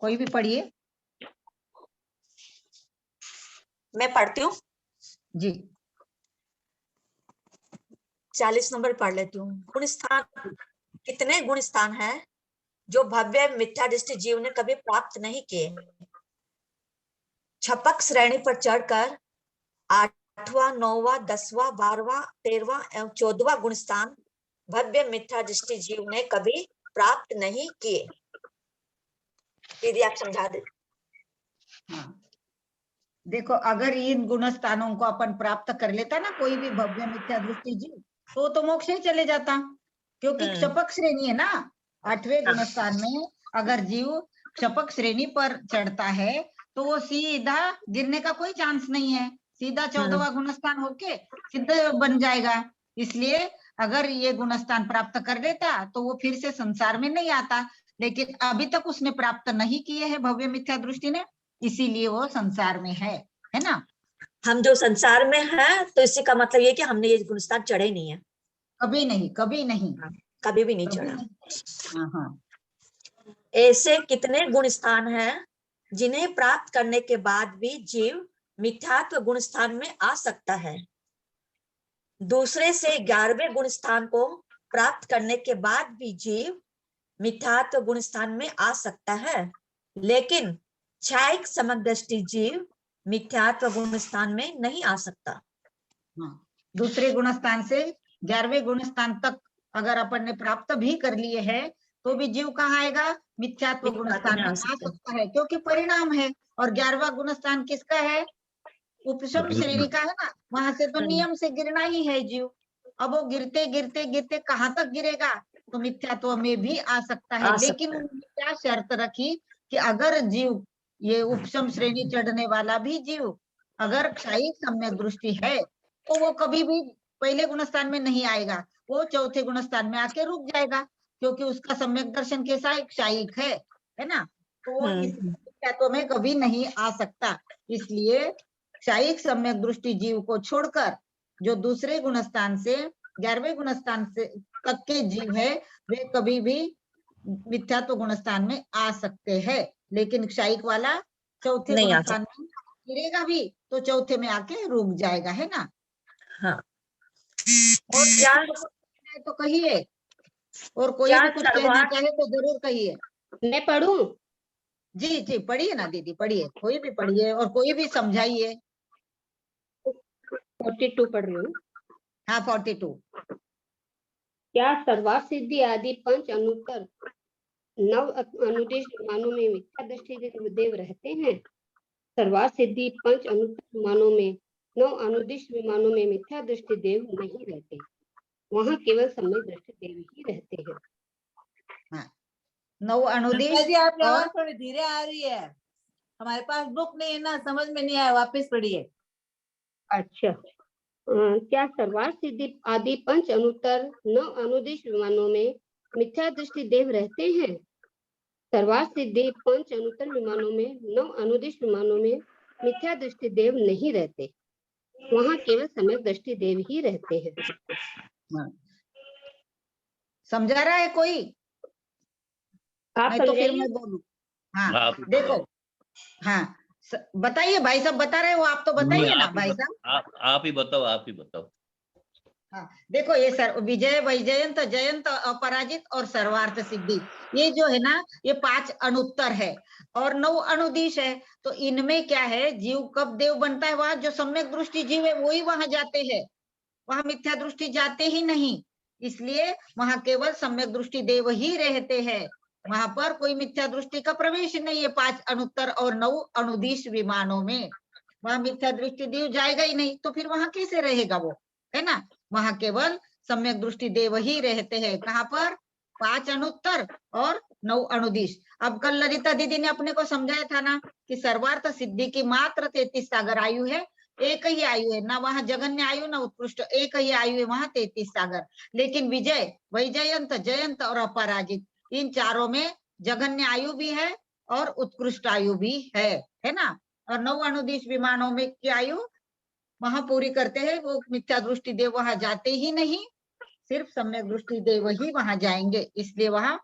कोई भी पढ़िए। मैं पढ़ती हूँ जी। 40 नंबर पढ़ लेती हूँ। गुण स्थान, कितने गुण स्थान है जो भव्य मिथ्या दृष्टि जीव ने कभी प्राप्त नहीं किए। छपक श्रेणी पर चढ़कर 8वां, 9वां, 10वां, 12वां, 13वां एवं 14वां गुण स्थान भव्य मिथ्या दृष्टि जीव ने कभी प्राप्त नहीं किए। दीदी आप समझा दे। हाँ, देखो अगर इन गुण स्थानों को अपन प्राप्त कर लेता ना कोई भी भव्य मिथ्या दृष्टि जीव, तो मोक्ष ही चले जाता, क्योंकि क्षपक श्रेणी है ना। 8वें गुण स्थान में अगर जीव क्षपक श्रेणी पर चढ़ता है तो वो सीधा गिरने का कोई चांस नहीं है, सीधा 14वां गुण स्थान होके सिद्ध बन जाएगा। इसलिए अगर ये गुण स्थान प्राप्त कर लेता तो वो फिर से संसार में नहीं आता, लेकिन अभी तक उसने प्राप्त नहीं किए हैं भव्य मिथ्या दृष्टि ने, इसीलिए वो संसार में है ना। हम जो संसार में हैं तो इसी का मतलब ये कि हमने ये गुण स्थान चढ़े नहीं है, कभी नहीं, कभी नहीं, कभी भी नहीं कभी चढ़ा। नहीं। हाँ हाँ। ऐसे कितने गुण स्थान हैं जिन्हें प्राप्त करने के बाद भी जीव मिथ्यात्व गुण स्थान में आ सकता है। दूसरे से 11वें गुण स्थान को प्राप्त करने के बाद भी जीव मिथ्यात्व गुण स्थान में आ सकता है, लेकिन क्षयिक समदृष्टि जीव मिथ्यात्व गुण स्थान में नहीं आ सकता। हाँ, दूसरे गुण स्थान से 11वें गुण स्थान तक अगर अपन ने प्राप्त भी कर लिए है तो भी जीव कहाँ आएगा, मिथ्यात्व गुण स्थान में आ सकता है, क्योंकि परिणाम है। और 11वां गुण स्थान किसका है, उपशम श्रेणी का है ना, वहां से तो नियम से गिरना ही है जीव। अब वो गिरते गिरते गिरते कहाँ तक गिरेगा, तो मिथ्यात्व में भी आ सकता है, लेकिन उन्होंने क्या शर्त रखी कि अगर जीव ये उपशम श्रेणी चढ़ने वाला भी जीव अगर क्षयिक सम्यक दृष्टि है तो वो कभी भी पहले गुण स्थान में नहीं आएगा, वो चौथे गुण स्थान में आके रुक जाएगा, क्योंकि उसका सम्यक दर्शन कैसा है, क्षयिक है ना। तो वो इस मिथ्यात्व में कभी नहीं आ सकता। इसलिए क्षयिक सम्यक दृष्टि जीव को छोड़कर जो दूसरे गुण स्थान से 11वें गुण स्थान से तक के जीव है वे कभी भी मिथ्यात्व गुण स्थान में आ सकते हैं, लेकिन क्षयिक वाला चौथे गुण स्थान में गिरेगा भी तो चौथे में आके रुक जाएगा, है ना। हाँ। और क्या तो कहिए, और कोई भी कुछ कहना चाहे तो जरूर कहिए। मैं पढ़ूं? जी जी पढ़िए ना दीदी, पढ़िए, कोई भी पढ़िए और कोई भी समझाइए। 42 पढ़ रही हूँ। हाँ 42। क्या सर्वार्थ सिद्धि आदि पंच अनुत्तर 9 अनुदेश विमानों में मिथ्या दृष्टि देव रहते हैं? सर्वार्थ सिद्धि पंच अनुत्तर विमानों में 9 अनुदिश विमानों में मिथ्या दृष्टि देव नहीं रहते, वहां केवल सम्यक दृष्टि देव ही रहते हैं। हाँ, 9 अनुदेश। आपकी आवाज थोड़ी धीरे आ रही है, हमारे पास बुक नहीं है ना, समझ में नहीं आया, वापस पढ़िए। अच्छा, क्या सर्वार्थ सिद्धि आदि पंच अनुत्तर 9 अनुदिश विमानों में मिथ्या दृष्टि देव रहते हैं? सर्वार्थ सिद्धि पंच अनुत्तर विमानों में 9 अनुदिश विमानों में मिथ्या दृष्टि देव नहीं रहते, वहां केवल सम्यक दृष्टि देव ही रहते हैं। हाँ। समझा रहा है कोई? आप नहीं तो फिर मैं बोलूं। हाँ देखो, हाँ बताइए भाई साहब, बता रहे हो आप तो बताइए ना भाई साहब। आप ही बताओ, आप ही बताओ। हाँ देखो, ये सर विजय वैजयंत जयंत अपराजित और सर्वार्थ सिद्धि, ये जो है ना ये 5 अनुत्तर है और 9 अनुदिश है। तो इनमें क्या है, जीव कब देव बनता है, वहां जो सम्यक दृष्टि जीव है वही वहां जाते हैं, वहां मिथ्या दृष्टि जाते ही नहीं। इसलिए वहां केवल सम्यक दृष्टि देव ही रहते हैं, वहां पर कोई मिथ्या दृष्टि का प्रवेश नहीं है। 5 अनुत्तर और 9 अनुदिश विमानों में वहां मिथ्या दृष्टि देव जाएगा ही नहीं, तो फिर वहां कैसे रहेगा वो, है ना। वहां केवल सम्यक दृष्टि देव ही रहते हैं। कहाँ पर, 5 अनुत्तर और 9 अनुदिश। अब कल ललिता दीदी ने अपने को समझाया था ना कि सर्वार्थ सिद्धि की मात्र 33 सागर आयु है, एक ही आयु है ना, वहां जगन्य आयु ना उत्कृष्ट, एक ही आयु है वहां 33 सागर। लेकिन विजय वैजयंत जयंत और अपराजित इन चारों में जगन्य आयु भी है और उत्कृष्ट आयु भी है ना। और 9 अनुदिश विमानों में की आयु वहां पूरी करते हैं, वो मिथ्या दृष्टि देव वहां जाते ही नहीं, सिर्फ सम्यक दृष्टि देव ही वहां जाएंगे, इसलिए वहां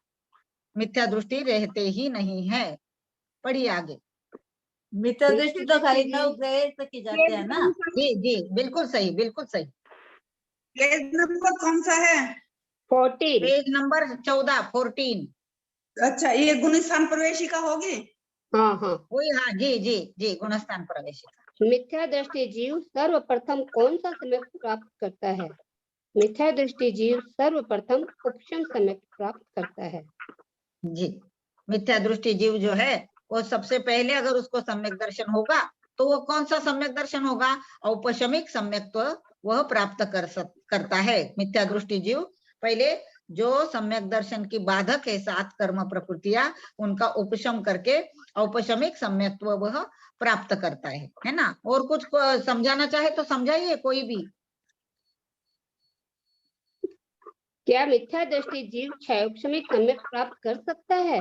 मिथ्या दृष्टि रहते ही नहीं है। पढ़िए आगे। मिथ्या दृष्टि तो खाली 9 ग्रह तक की जाते हैं ना। जी जी बिल्कुल सही, बिल्कुल सही। पेज नंबर कौन सा है? 14। Page number 14, 14। अच्छा, ये गुणस्थान प्रवेशिका होगी। हाँ हाँ। वही, हाँ जी जी जी, गुणस्थान प्रवेशिका। मिथ्या दृष्टि जीव सर्वप्रथम कौन सा सम्यक प्राप्त करता है? मिथ्या दृष्टि जीव सर्वप्रथम उपशम सम्यक प्राप्त करता है। जी, मिथ्या दृष्टि जीव जो है वो सबसे पहले अगर उसको सम्यक दर्शन होगा तो वो कौन सा सम्यक दर्शन होगा? औपशमिक सम्यक्त्व वह प्राप्त करता है। मिथ्या दृष्टि जीव पहले जो सम्यक दर्शन की बाधक है 7 कर्म प्रकृतियां, उनका उपशम करके औपशमिक सम्यक्त्व वह प्राप्त करता है ना। और कुछ समझाना चाहे तो समझाइए कोई भी। क्या मिथ्या दृष्टि जीव क्षयोपशमिक सम्यक प्राप्त कर सकता है?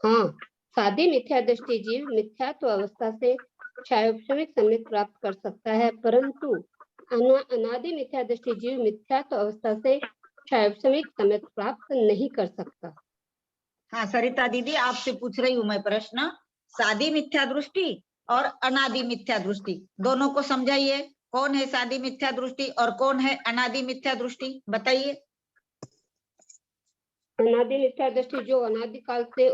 हाँ, सादी मिथ्या दृष्टि जीव मिथ्यात्व अवस्था से क्षयोपशमिक सम्यक प्राप्त कर सकता है, परंतु अनादि मिथ्या दृष्टि जीव मिथ्यात्व अवस्था से क्षयोपशमिक सम्यक प्राप्त नहीं कर सकता। हाँ सरिता दीदी, आपसे पूछ रही हूँ मैं प्रश्न, सादी मिथ्या दृष्टि और अनादि मिथ्या दृष्टि दोनों को समझाइए। कौन है सादी मिथ्या दृष्टि और कौन है अनादि मिथ्या दृष्टि, बताइए। अनादि मिथ्या दृष्टि जो अनादि काल से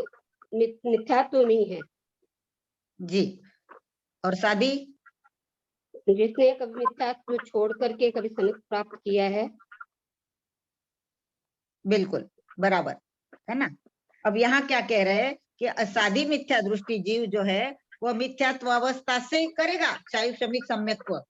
मिथ्यात्व में है जी, और सादी जिसने कभी मिथ्यात्व छोड़ करके कभी सम्यक प्राप्त किया है। बिल्कुल बराबर है ना। अब यहाँ क्या कह रहे हैं कि असादी मिथ्या दृष्टि जीव जो है वह मिथ्यात्व अवस्था से करेगा क्षयोपशमिक सम्यक्त्व।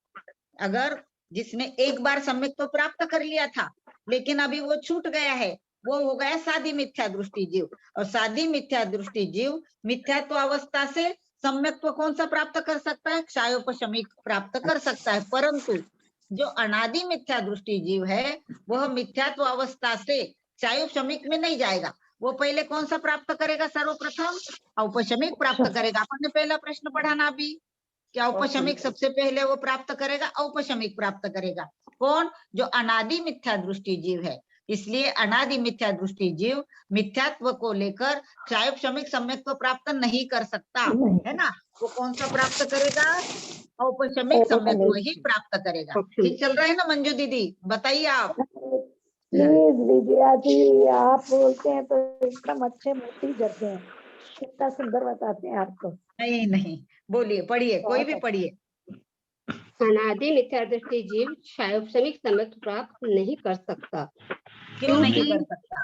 अगर जिसने एक बार सम्यक्त्व प्राप्त कर लिया था लेकिन अभी वो छूट गया है, वो हो गया सादी मिथ्या दृष्टि जीव। और सादी मिथ्या दृष्टि जीव मिथ्यात्व अवस्था से सम्यक्त्व कौन सा प्राप्त कर सकता है? क्षयोपशमिक प्राप्त कर सकता है। परंतु जो अनादि मिथ्या दृष्टि जीव है वह मिथ्यात्व अवस्था से क्षयोपशमिक में नहीं जाएगा। वो पहले कौन सा प्राप्त करेगा? सर्वप्रथम औपशमिक प्राप्त करेगा। अपन ने पहला प्रश्न पढ़ा ना अभी, कि औपशमिक सबसे पहले वो प्राप्त करेगा, औपशमिक प्राप्त करेगा। कौन? जो अनादि मिथ्या दृष्टि जीव है। इसलिए अनादि मिथ्या दृष्टि जीव मिथ्यात्व को लेकर क्षयोपशमिक सम्यक्त्व प्राप्त नहीं कर सकता है ना। वो कौन सा प्राप्त करेगा? औपशमिक सम्यक्त्व ही प्राप्त करेगा। ठीक चल रहा है ना मंजू दीदी, बताइए आप। प्लीज विजया जी, आप बोलते हैं तो एकदम अच्छे मोती जगते हैं, कितना सुंदर बताते हैं आप तो। नहीं नहीं, बोलिए, पढ़िए, कोई भी पढ़िए। अनादि मिथ्या दृष्टि जीव क्षयोपशमिक सम्यक प्राप्त नहीं कर सकता। क्यों नहीं कर सकता?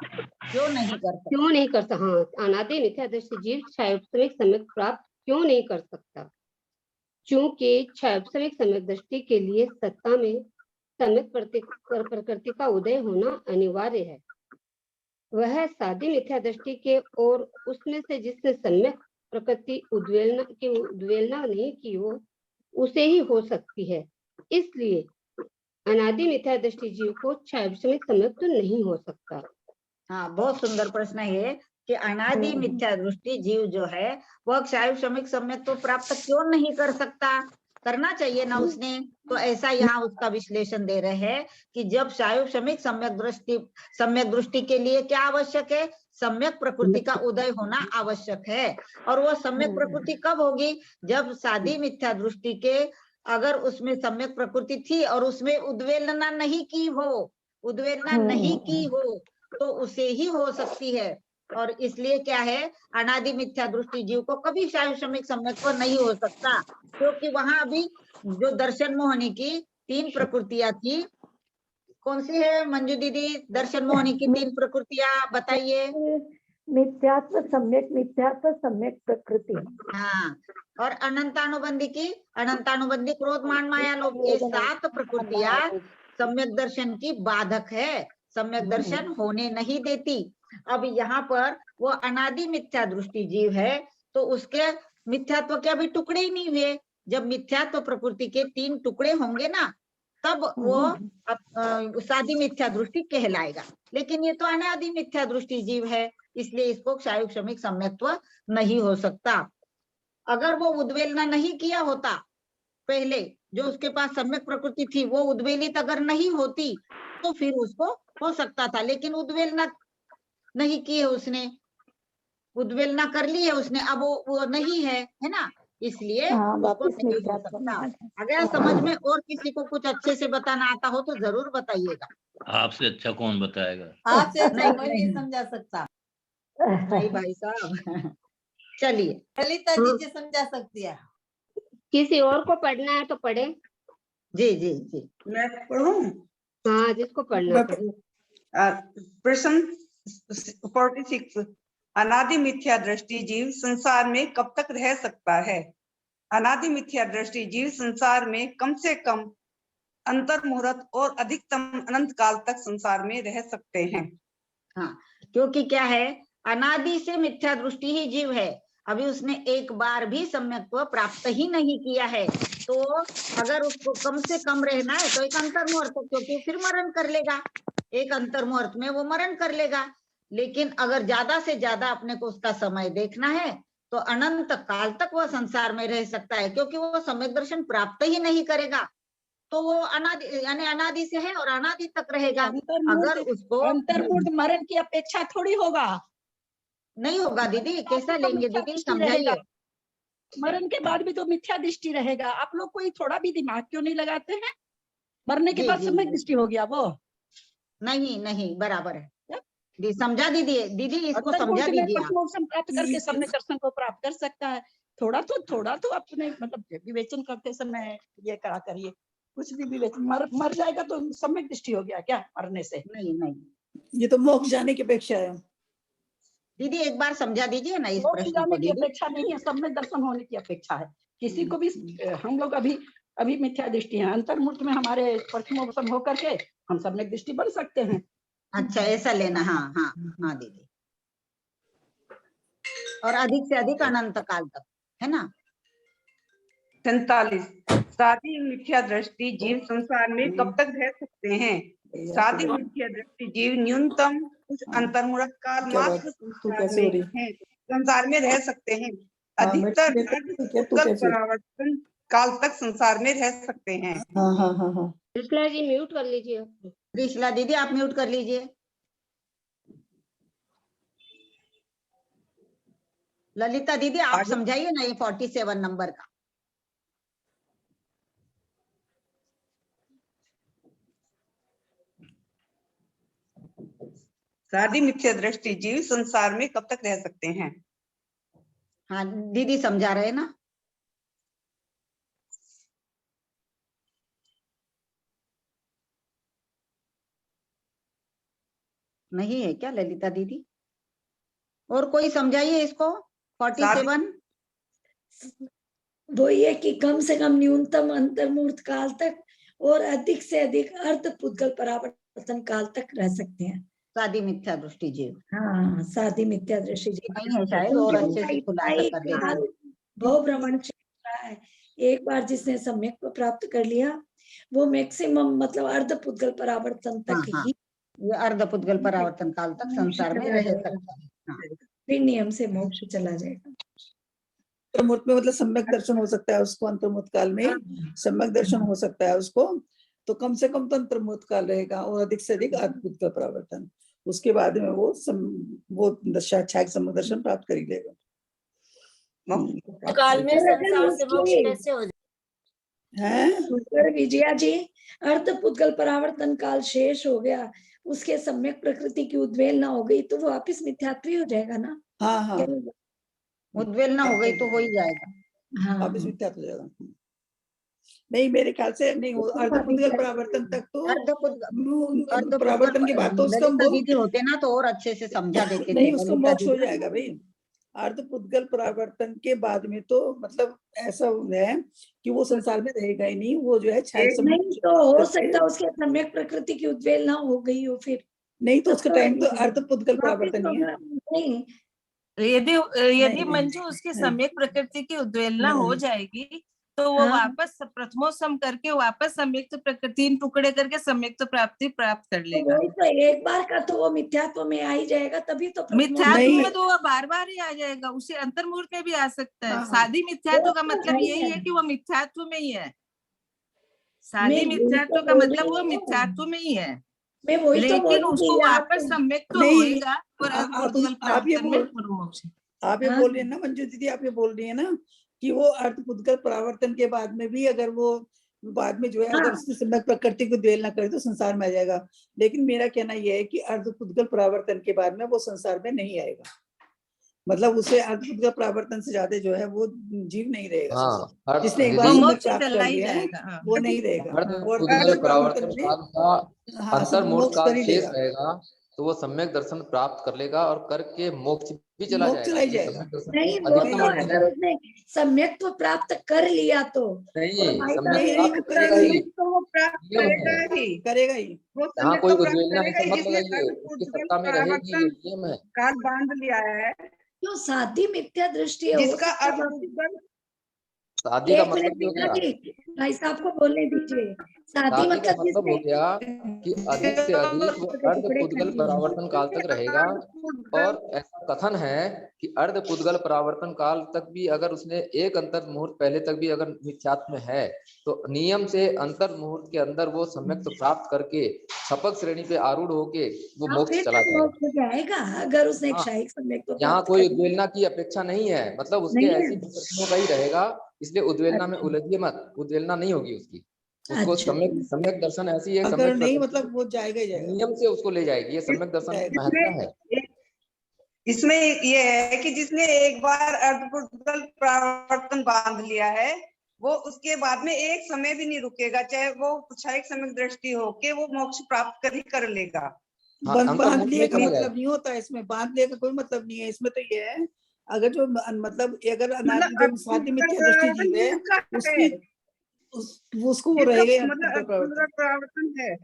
क्यों नहीं कर सकता? क्यों नहीं कर सकता? हाँ, अनादि मिथ्या दृष्टि जीव क्षयोपशमिक सम्यक प्राप्त क्यों नहीं कर सकता? क्योंकि क्षयोपशमिक सम्यक दृष्टि के लिए सत्ता में सम्यक प्रकृति का उदय होना अनिवार्य है। वह सादी मिथ्या दृष्टि के और उसमें से जिसने सम्यक प्रकृति उद्वेलना नहीं की हो उसे ही हो सकती है। इसलिए अनादि मिथ्या दृष्टि जीव को क्षयोपशमिक सम्यक तो नहीं हो सकता। हाँ, बहुत सुंदर प्रश्न है कि अनादि मिथ्या दृष्टि जीव जो है वह क्षयोपशमिक सम्यक तो प्राप्त क्यों नहीं कर सकता? करना चाहिए ना उसने। तो ऐसा यहाँ उसका विश्लेषण दे रहे हैं कि जब क्षयोपशमिक सम्यक दृष्टि के लिए क्या आवश्यक है? सम्यक प्रकृति का उदय होना आवश्यक है। और वो सम्यक प्रकृति कब होगी? जब सादी मिथ्या दृष्टि के अगर उसमें सम्यक प्रकृति थी और उसमें उद्वेलना नहीं की हो, उद्वेलना नहीं की हो, तो उसे ही हो सकती है। और इसलिए क्या है, अनादि मिथ्या दृष्टि जीव को कभी क्षयोपशमिक सम्यक्त्व नहीं हो सकता, क्योंकि वहां अभी जो दर्शन मोहनी की 3 प्रकृतियां थी, कौन सी है मंजू दीदी? दर्शन मोहनी की 3 प्रकृतियां बताइए। मिथ्यात्व सम्यक प्रकृति। हाँ, और अनंतानुबंधी की, अनंतानुबंधी क्रोध मान माया लोभ, ये 7 प्रकृतियां सम्यक दर्शन की बाधक है, सम्यक दर्शन होने नहीं देती। अब यहाँ पर वो अनादि मिथ्या दृष्टि जीव है तो उसके मिथ्यात्व के अभी टुकड़े ही नहीं हुए। जब मिथ्यात्व प्रकृति के 3 टुकड़े होंगे ना, तब वो सादी मिथ्या दृष्टि कहलाएगा। लेकिन ये तो अनादि मिथ्या दृष्टि जीव है, इसलिए इसको क्षयोपशमिक सम्यक्त्व नहीं हो सकता। अगर वो उद्वेलना नहीं किया होता, पहले जो उसके पास सम्यक प्रकृति थी वो उद्वेलित अगर नहीं होती तो फिर उसको हो सकता था, लेकिन उद्वेलना नहीं की है उसने, उद्वेलना कर ली है उसने, अब वो नहीं है ना, इसलिए हाँ, उसको वापस नहीं हो मिथ्यात्व में सकता। आ गया। अगर समझ में और किसी को कुछ अच्छे से बताना आता हो तो जरूर बताइएगा। आपसे अच्छा कौन बताएगा? आपसे अच्छा नहीं, कोई नहीं नहीं। समझा सकता। नहीं भाई साहब। चलिए, ललिता जी जी समझा सकती है। किसी और को पढ़ना है तो पढ़े। जी जी जी। मैं पढ़ूं? हाँ, जिसको पढ़ना मैं पढ़े। प्रश्न 46, अनादि मिथ्या दृष्टि जीव संसार में कब तक रह सकता है? अनादि मिथ्या दृष्टि जीव संसार में कम से कम अंतर मुहूर्त और अधिकतम अनंत काल तक संसार में रह सकते हैं। हाँ, क्योंकि क्या है, अनादि से मिथ्या दृष्टि ही जीव है, अभी उसने एक बार भी सम्यक्त्व प्राप्त ही नहीं किया है, तो अगर उसको कम से कम रहना है तो एक अंतर मुहूर्त, क्योंकि फिर मरण कर लेगा, एक अंतर मुहूर्त में वो मरण कर लेगा। लेकिन अगर ज्यादा से ज्यादा अपने को उसका समय देखना है तो अनंत काल तक वह संसार में रह सकता है, क्योंकि वो सम्यक दर्शन प्राप्त ही नहीं करेगा, तो वो अनादि यानी अनादि से है और अनादि तक रहेगा। अगर उसको अंतर्मुहूर्त मरण की अपेक्षा थोड़ी होगा। नहीं होगा दीदी, कैसा तो लेंगे मिथ्या दीदी, दृष्टि समझाइए। रहेगा। मरण के बाद भी तो मिथ्या दृष्टि रहेगा। आप लोग कोई थोड़ा भी दिमाग क्यों नहीं लगाते हैं? मरने के जी, बाद जी, सम्यक जी। दृष्टि हो गया वो। नहीं नहीं, बराबर है दी, समझा दीजिए दीदी, इसको समझा अंतर्मुहूर्त में दीजिए आप। प्रथमोपदेश प्राप्त करके सम्यक दर्शन को प्राप्त कर सकता है। थोड़ा तो अपने मतलब विवेचन करते समय ये करा करिए। कुछ भी विवेचन, मर जाएगा तो सम्यक दृष्टि हो गया क्या मरने से? नहीं नहीं ये तो मोक्ष जाने की अपेक्षा है। दीदी, एक बार समझा दीजिए ना इस मोक्ष प्रश्न को जाने की दीदी। अपेक्षा नहीं है, सम्यक दर्शन होने की अपेक्षा है। किसी को भी हम लोग अभी मिथ्या दृष्टि है, अंतर्मुहूर्त में हमारे प्रथमोपदेश होकर के हम सम्यक दृष्टि बन सकते हैं। अच्छा, ऐसा लेना, हाँ हाँ हाँ दीदी, और अधिक से अधिक अनंत काल तक, है ना। 47, सादी मिथ्या दृष्टि जीव संसार में कब तक रह सकते हैं? सादी मिथ्या दृष्टि जीव न्यूनतम कुछ अंतर्मुहूर्त काल मात्र संसार में रह सकते हैं। अधिकतर अर्ध परावर्तन काल तक संसार में रह सकते हैं। कृष्णा जी म्यूट कर लीजिए। त्रिशला दीदी, आप म्यूट कर लीजिए। ललिता दीदी, आप समझाइए ना ये 47 नंबर का। सादी मिथ्या दृष्टि जीव संसार में कब तक रह सकते हैं? हाँ दीदी, समझा रहे ना। नहीं है क्या ललिता दीदी? और कोई समझाइए इसको 47। वो ये कि कम से कम न्यूनतम अंतर्मुहूर्त काल तक और अधिक से अधिक अर्ध पुद्गल परावर्तन काल तक रह सकते हैं। सादी मिथ्या दृष्टि जीव, हाँ, सादी मिथ्या दृष्टि नहीं है शायद, और अच्छे से खुलासा कर देते हैं। भव भ्रमण रहा है। एक बार जिसने सम्यक प्राप्त कर लिया वो मैक्सिमम मतलब अर्ध पुद्गल परावर्तन तक हाँ, ही ये अर्ध पुद्गल परावर्तन काल तक संसार में रह सकता है। हाँ। फिर नियम से मोक्ष चला जाएगा। अंतर्मुहूर्त में मतलब सम्यक दर्शन हो सकता है उसको, अंतर्मुहूर्त काल में सम्यक दर्शन हो सकता है उसको, तो कम से कम तो अंतर्मुहूर्त काल रहेगा और अधिक से अधिक अद्भुत का परावर्तन। उसके बाद में वो दशाध्याय सम्यक दर्शन प्राप्त कर ही लेगा। काल में संसार से मोक्ष कैसे हो है विजया जी? अर्ध पुद्गल परावर्तन काल शेष हो गया, उसके सम्यक प्रकृति की उद्वेलना हो गई तो वो वापिस मिथ्यात्व हो जाएगा ना। हाँ, उद्वेलना हो गई तो हो ही जाएगा। हाँ, वापिस मिथ्यात्व हो जाएगा। नहीं, मेरे ख्याल से नहीं, अर्ध पुद्गल परावर्तन तक तो अर्ध परावर्तन के बाद तो उसका दीदी होते ना तो और अच्छे से समझा देते नहीं, उसको मोक्ष हो जाएगा भाई। अर्ध पुद्गल परावर्तन के बाद में तो मतलब ऐसा है कि वो संसार में रहेगा ही नहीं, वो जो है नहीं तो हो सकता उसके सम्यक प्रकृति की उद्वेलना हो गई हो, फिर नहीं तो उसका टाइम तो अर्ध पुद्गल परावर्तन नहीं। यदि मंजू उसकी सम्यक प्रकृति की उद्वेलना हो जाएगी तो वो वापस प्रथमोत्सम करके वापस सम्यक्त प्रकृति टुकड़े करके सम्यक्त प्राप्ति प्राप्त कर लेगा। तो एक बार का तो वो मिथ्यात्व में आ ही जाएगा, तभी तो मिथ्यात्व में तो वो बार बार ही आ जाएगा, उसे अंतर्मुहूर्त में भी आ सकता है। सादी मिथ्यात्व का मतलब यही है कि वो मिथ्यात्व में ही है। सादी मिथ्यात्व का मतलब वो मिथ्यात्व में ही है। मैं वही तो लेकिन बोलूंगी उसको वापस सम्यक तो नहीं, होएगा और आप अर्धपुद्गल ये प्रवर्तन में बोल पूर्व मोक्ष। आप ये हाँ। बोल रही है ना मंजू दीदी, आप ये बोल रही है ना कि वो अर्धपुद्गल परावर्तन के बाद में भी अगर वो बाद में जो है हाँ। अगर उसकी सम्यक प्रकृति को द्वेल ना करे तो संसार में आ जाएगा। लेकिन मेरा कहना यह है कि अर्धपुद्गल परावर्तन के बाद में वो संसार में नहीं आएगा, मतलब उसे अर्धपुद्गल परावर्तन से ज्यादा जो है वो जीव नहीं रहेगा। हाँ, जिसने एक वो बार सम्यक मोक्ष प्राप्त चला कर ही लिया है जाएगा। हाँ। वो नहीं रहेगा। वो अर्धपुद्गल अर्धपुद्गल परावर्तन परावर्तन में काल का हाँ अंतर्मुहूर्त मोक्ष काल कर ही शेष लेगा, रहेगा तो वो सम्यक दर्शन प्राप्त कर लेगा और करके मोक्ष भी चला मोक्ष जाएगा। चला ही ये जाएगा। सम्यक दर्शन नहीं, की वो अधिकतम तो अर्थ अगर है। उसने सम्यक्त्व प्राप्त कर लिया तो। नहीं, और भाई सम्यक नहीं, प्राप्त वो करेगा करेगा ही, तो वो प्राप्त नियम करेगा है। ही, करेगा ही। वो यहाँ सम्यक कोई तो प्राप्त उद्वेलना करेगा ऐसा ही, मत जिसने लगाइए, उसकी अर्धपुद्गल सत्ता में रहेगी, ये परावर्तन नियम है। काल बांध लिया है, क्यों साधी मिथ्या दृष्टि है, हो जिसका सकता है वापस। अर्धपुद्गल शादी का एक मिनट मतलब भी हो मीना गया, जी, भाई साहब को बोलने दीजिए। शादी शादी का मतलब मतलब हो जिसने गया कि अधिक से अधिक वो टुकड़े कर अर्धपुद्गल दिए। परावर्तन काल तक रहेगा। और ऐसा कथन है कि अर्धपुद्गल परावर्तन काल तक भी अगर उसने एक अंतर मुहूर्त पहले तक भी अगर मिथ्यात्व में है तो नियम से अंतर मुहूर्त के अंदर वो सम्यक प्राप्त करके छपक श्रेणी पे आरूढ़ होके वो हाँ, मोक्ष फिर चला तक जाएगा। मोक्ष हो जाएगा अगर उसने एक हाँ, शाही सम्यक को यहाँ प्राप्त कोई कर लिया। उद्वेलना की अपेक्षा नहीं है, मतलब उसके नहीं है। ऐसी प्रकृतियों का ही रहेगा, इसलिए उद्वेलना में अच्छा। उलझिए मत, उद्वेलना नहीं होगी उसकी। उसको अच्छा। सम्यक दर्शन ऐसी है, अगर सम्यक नहीं प्रकृति मतलब वो जाएगा ही जाएगा। नियम से उसको ले जाएगी, ये सम्यक दर्शन की जाएगा। महत्ता है। इसमें ये है कि जिसने एक बार अर्धपुद्गल परावर्तन बांध लिया है वो उसके बाद में एक समय भी नहीं रुकेगा, चाहे वो क्षयिक सम्यक दृष्टि हो के वो मोक्ष प्राप्त कर लेगा। हाँ, बांध अंतर्मुहूर्त लिए में का चला मतलब जाएगा। नहीं होता है इसमें, बांध लिए का कोई मतलब नहीं है इसमें। तो ये है अगर जो मतलब अगर मतलब जो साधी मिथ्या दृष्टि जीव है उसकी उसको वो रहेगा ही अर्धपुद्गल मतलब परावर्तन। अर्धपुद्गल परावर्तन है।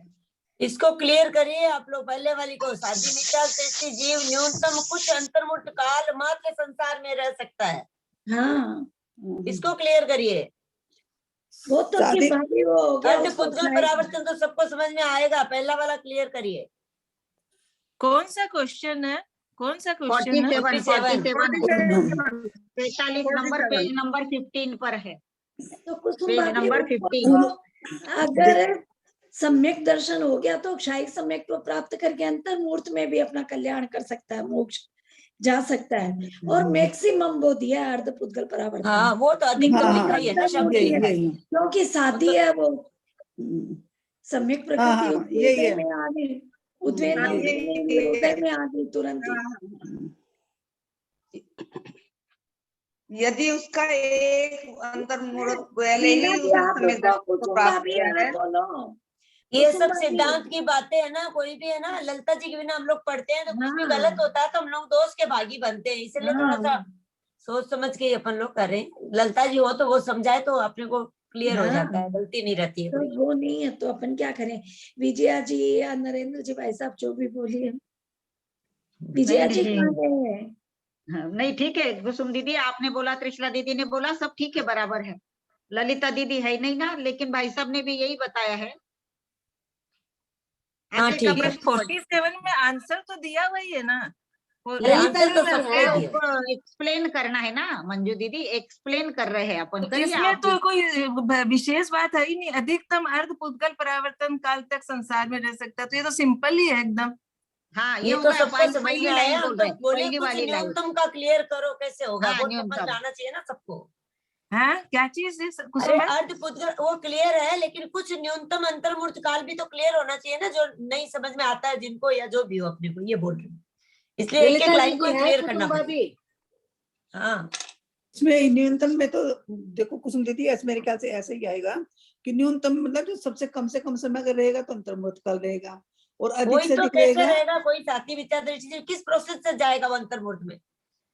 इसको क्लियर करिए आप लोग, पहले वाली को। शादी मिथ्या दृष्टि जीव न्यूनतम कुछ अंतर्मुहूर्त काल मात्र संसार में रह सकता है। हाँ, इसको क्लियर करिए। वो तो शादी- कि भाभी वो हो गया, उसको अर्धपुद्गल शाही- परावर्तन तो सबको समझ में आएगा, पहला वाला क्लियर करिए। कौन सा क्वेश्चन है? कौन सा क्वेश्चन है? 47 43 नंबर, पेज नंबर 15 पर है। तो कुसुम पेज भाभी नंबर वो 15। अगर सम्यक दर्शन हो गया तो क्षायिक सम्यक को प्राप्त करके अंतर मुहूर्त में भी अपना कल्याण कर सकता है, मोक्ष जा सकता है। और मैक्सिमम वो दिया है अर्धपुद्गल परावर्तन। हाँ, वो तो अधिकतम हाँ, लिखा ही है ना शब्द यही लिखा है। यही क्योंकि शादी है वो सम्यक हाँ, प्रकृति हाँ, यही है। उद्वेल में आ गई, उद्वेल हाँ, ये- हृदय में आ गई तुरंत ही। यदि उसका एक अंतर्मुहूर्त पहले ही मीना जी, उसने आप सम्यक उसको दर्शन को कुसुम प्राप्त भाभी किया है, आप बोलो। ये कुसुम सब भाभी। सिद्धांत की बातें है ना, कोई भी है ना, ललिता जी के बिना हम लोग पढ़ते हैं तो कुछ भी हाँ। गलत होता है तो हम लोग दोष के भागी बनते हैं, इसलिए थोड़ा हाँ। सा सोच समझ के अपन लोग करें। ललिता जी हो तो वो समझाए तो अपने को क्लियर हो हाँ। जाता है, गलती नहीं रहती है तो कोई। वो नहीं है तो अपन क्या करें? विजया जी या नरेंद्र जी, भाई साहब जो भी बोलिए। विजया जी नहीं, कहाँ गए हैं? हाँ, नहीं ठीक है कुसुम दीदी, आपने बोला, त्रिशला दीदी ने बोला, सब ठीक है, बराबर है। ललिता दीदी है नहीं ना, लेकिन भाई साहब ने भी यही बताया है। हाँ, ऐसे ठीक का है। प्रश्न पड़- 47 में आंसर तो दिया वही है ना। अरे आंसर तो सबको है, दिया। उसको एक्सप्लेन करना है ना मंजू दीदी, एक्सप्लेन कर रहे हैं अपन। करिए इसमें आप तो भी। कोई विशेष बात है ही नहीं। अधिकतम अर्धपुद्गल परावर्तन काल तक संसार में रह सकता है, तो ये तो सिंपल ही है एकदम। हाँ, ये हो तो गया, सबको समझ पहली में लाइन आया। बोल हम रहे तो हैं, बोले पहली कुछ वाली लाइन। न्यूनतम का क्लियर करो, कैसे होगा? हाँ, वो तो न्यूनतम। समझ आना चाहिए ना सबको। हाँ, क्या चीज है अरे कुसुम? अर्धपुद्गल वो क्लियर है, लेकिन कुछ न्यूनतम अंतर्मुहूर्त काल भी तो क्लियर होना चाहिए ना, जो नहीं समझ में आता है जिनको, या जो भी हो अपने को, ये बोल रही हूँ। इसलिए एक एक लाइन को क्लियर करना पड़ेगा। हाँ, इसमें न्यूनतम में तो देखो कुसुम दीदी, ऐसे मेरे ख्याल से ऐसे ही आएगा कि न्यूनतम मतलब जो सबसे कम से कम समय अगर रहेगा तो अंतर्मुहूर्त काल रहेगा, और अधिक कोई से तो अधिक कैसे रहेगा। रहेगा, कोई साथी विचार दृष्टि किस प्रोसेस से जाएगा वो अंतर्मुहूर्त में?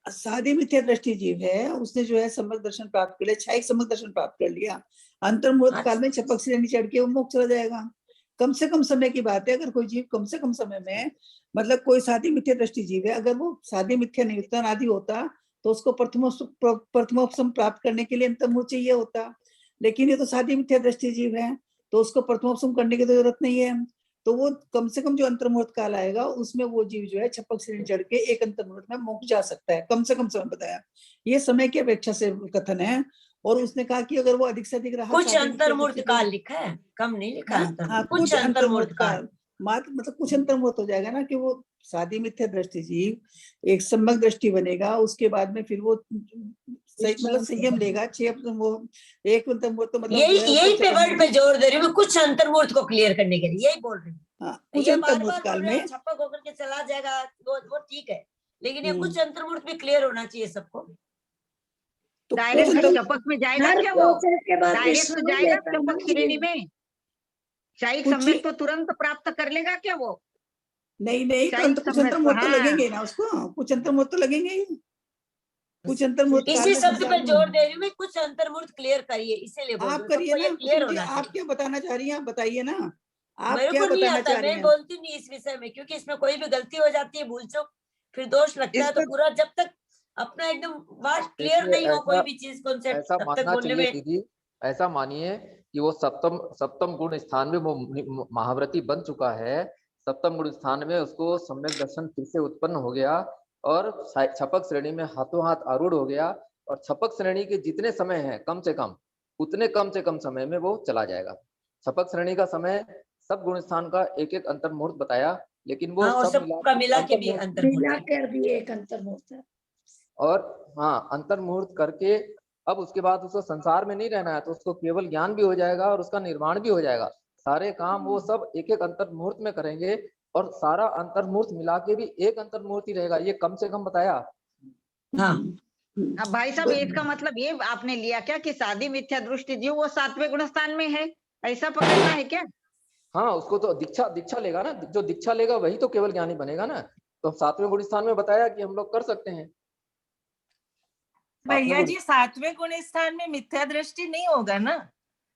साधी मिथ्या दृष्टि जीव है, उसने जो है सम्यक दर्शन प्राप्त कर लिया, क्षयिक सम्यक दर्शन प्राप्त कर लिया, अंतर्मुहूर्त काल में छपक श्रेणी चढ़ के वो मोक्ष चला जाएगा। कम से कम समय की बात है। अगर कोई जीव कम से कम समय में, मतलब कोई साधी मिथ्या दृष्टि जीव है, अगर वो साधी मिथ्या निमित्तन आदि होता तो उसको प्रथमोपम प्राप्त करने के लिए अंतर्मुहूर्त चाहिए होता। लेकिन ये तो साधी मिथ्या दृष्टि जीव है तो उसको प्रथमोपम करने की तो जरूरत नहीं है। तो वो कम से कम जो अंतर्मुहूर्त काल आएगा उसमें वो जीव जो है छपक श्रेणी चढ़ के एक अंतर्मुहूर्त में मोक्ष जा सकता है। कम से कम समय बताया, ये समय की अपेक्षा से कथन है। और उसने कहा कि अगर वो अधिक से अधिक रहा, कुछ अंतर्मुहूर्त काल लिखा है, कम नहीं लिखा है। हाँ, कुछ अंतर्मुहूर्त काल, मात्र मतलब कुछ अंतर मुहूर्त हो जाएगा ना कि वो सादी मिथ्या दृष्टि जीव एक सम्यक दृष्टि बनेगा, उसके बाद में फिर वो सही मतलब संयम लेगा। 6 वो एक अंतर मुहूर्त तो मतलब यही पे वर्ड पे जोर दे रही हूँ, कुछ अंतर मुहूर्त को क्लियर करने के लिए यही बोल रही हूँ। हाँ, कुछ ये अंतर बार मुहूर्त बार काल बोल रहे में हैं छपक होकर के चला जाएगा, वो ठीक है, लेकिन ये कुछ अंतर मुहूर्त भी क्लियर होना चाहिए सबको। तो डायरेक्ट चपक में जाएगा हर क्या वो? प्रोसेस के बाद डायरेक्ट विश्राम जाएगा लेता है चपक ना श्रेणी जीव। में? शाही कुछ सम्यक तो तुरंत प्राप्त कर लेगा क्या वो? नहीं नहीं, तो शाही कुछ अंतर मुहूर्त तो हाँ। लगेंगे ना उसको, कुछ अंतर मुहूर्त तो लगेंगे ही। कुछ अंतर मुहूर्त काल इसी में शब्द संसार पे जोर दे रही हूँ मैं, कुछ अंतर मुहूर्त क्लियर करिए, इसीलिए बोल रही आप हूँ, करिए सबको ना, ये क्लियर क्योंकि होना आप चाहिए। क्या बताना चाह रही हैं, आप बताइए ना, आप मेरे क्या को नहीं बताना आता, चाह रही मैं हैं? बोलती नहीं इस विषय में, क्योंकि इसमें कोई भी गलती हो जाती है, भूल चूक, फिर दोष लगता है, तो पूरा जब तक अपना एकदम बात क्लियर नहीं हो कोई भी चीज कॉन्सेप्ट, ऐसा तब तक मानना बोलने चाहिए में। दीदी, ऐसा मानिए कि वो सप्तम गुण स्थान में वो महाव्रती बन चुका है, सप्तम गुण स्थान में उसको सम्यक दर्शन फिर से उत्पन्न हो गया और छपक श्रेणी में हाथों हाथ आरूढ़ हो गया, और छपक श्रेणी के जितने समय है कम से कम समय में वो चला जाएगा। छपक श्रेणी का समय सब गुण स्थान का एक एक अंतर मुहूर्त बताया, लेकिन वो हाँ, सब मिला के भी अंतर मिला कर भी एक अंतर मुहूर्त है। और हाँ, अंतर मुहूर्त करके अब उसके बाद उसको संसार में नहीं रहना है, तो उसको केवल ज्ञान भी हो जाएगा और उसका निर्माण भी हो जाएगा। सारे काम वो सब एक एक अंतर मुहूर्त में करेंगे, और सारा अंतर मुहूर्त मिला के भी एक अंतर मुहूर्त ही रहेगा, ये कम से कम बताया। हाँ। अब भाई साहब इसका मतलब ये आपने लिया क्या कि सादी मिथ्या दृष्टि जीव वो 7वें गुण स्थान में है, ऐसा पकड़ना है क्या? हाँ, उसको तो दीक्षा लेगा ना, जो दीक्षा लेगा वही तो केवल ज्ञानी बनेगा ना। तो 7वें गुण स्थान में बताया कि हम लोग कर सकते हैं। भैया जी 7वें गुण स्थान में मिथ्या दृष्टि नहीं होगा ना,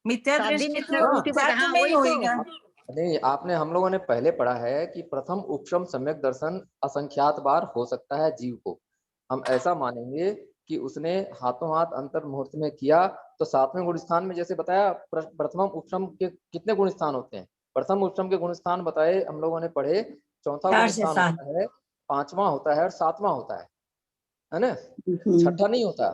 मिथ्या दृष्टि तो में ही होगा। नहीं, आपने हम लोगों ने पहले पढ़ा है कि प्रथम उपशम सम्यक दर्शन असंख्यात बार हो सकता है जीव को। हम ऐसा मानेंगे कि उसने हाथों हाथ अंतर मुहूर्त में किया, तो 7वें गुण स्थान में जैसे बताया प्रथम उपशम के कितने गुण स्थान होते हैं, प्रथम उपशम के गुण स्थान बताए हम लोगों ने पढ़े, चौथा गुण स्थान होता है, 5वां होता है और 7वां होता है ना, 6ठा नहीं होता,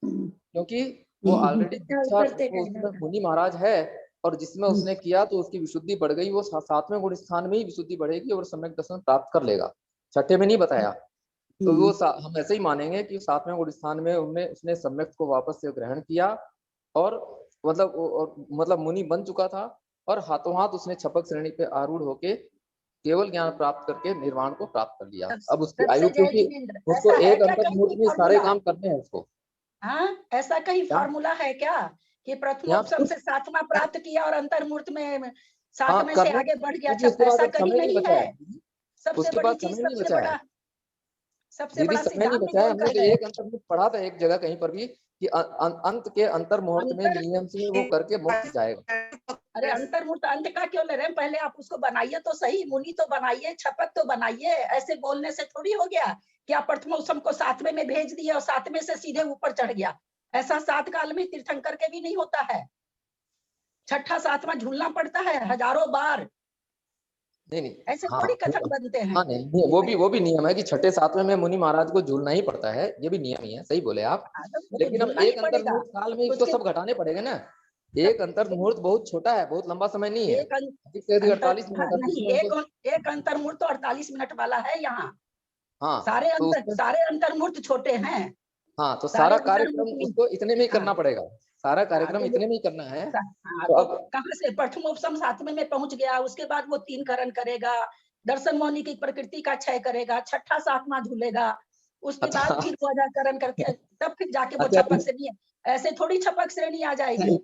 क्योंकि वो ऑलरेडी दीक्षा मुनि महाराज है और जिसमें उसने किया तो उसकी विशुद्धि बढ़ गई, वो 7वें गुण स्थान में ही विशुद्धि बढ़ेगी और सम्यक दर्शन प्राप्त कर लेगा। 6ठे में नहीं बताया, तो वो हम ऐसे ही मानेंगे कि 7वें गुण स्थान में उसने सम्यक को वापस से ग्रहण किया और मतलब मुनि बन चुका था, और हाथों हाथ उसने छपक श्रेणी पे आरूढ़ होके केवल ज्ञान प्राप्त करके निर्वाण को प्राप्त कर लिया। अब उसकी आयु, क्योंकि उसको एक अंतर मुहूर्त में सारे काम करने हैं उसको। हाँ, ऐसा कहीं फॉर्मूला है क्या कि प्रथमोपशम से 7वां प्राप्त किया और अंतर मुहूर्त में 7वें से आगे बढ़ गया? ऐसा कहीं नहीं है। सबसे बड़ी चीज, सबसे बड़ा समय नहीं बचा है। हम लोग एक अंतर मुहूर्त पढ़ा था एक जगह कहीं पर भी कि अंत के अंतर मुहूर्त में नियम से वो करके मोक्ष जाएगा। अरे अंतर मुहूर्त अंत का क्यों ले रहे हैं? पहले आप उसको बनाइए तो सही, मुनि तो बनाइए, छपक तो बनाइए। ऐसे बोलने से थोड़ी हो गया कि आप प्रथमोपशम को 7वें में भेज दिए और 7वें से सीधे ऊपर चढ़ गया। ऐसा 7 काल में तीर्थंकर के भी नहीं होता है। 6ठा 7वां झूलना पड़ता है हजारों बार। नहीं ऐसे थोड़ी कथन बनते हैं। हाँ, नहीं, वो भी नियम है कि 6ठे 7वें में मुनि महाराज को झूलना ही पड़ता है, ये भी नियम ही है, सही बोले आप। लेकिन अब एक अंतर मुहूर्त काल में इसको सब घटाने पड़ेगा ना। एक अंतर मुहूर्त बहुत छोटा है, बहुत लंबा समय नहीं है, 48 मिनट। एक अंतर मुहूर्त तो 48 मिनट वाला है यहाँ। हाँ, सारे अंतर मुहूर्त छोटे हैं। हाँ, तो सारा कार्यक्रम उसको इतने में ही करना पड़ेगा, सारा कार्यक्रम इतने में ही करना है। तो अब कहाँ से प्रथमोपशम 7वें में पहुंच गया, उसके बाद वो 3 करण करेगा, दर्शन मौनी की प्रकृति का क्षय करेगा, 6ठा 7वां झूलेगा, उसके बाद फिर वो करण करके तब फिर जाके वो छपक श्रेणी है। ऐसे थोड़ी छपक श्रेणी आ जाएगी।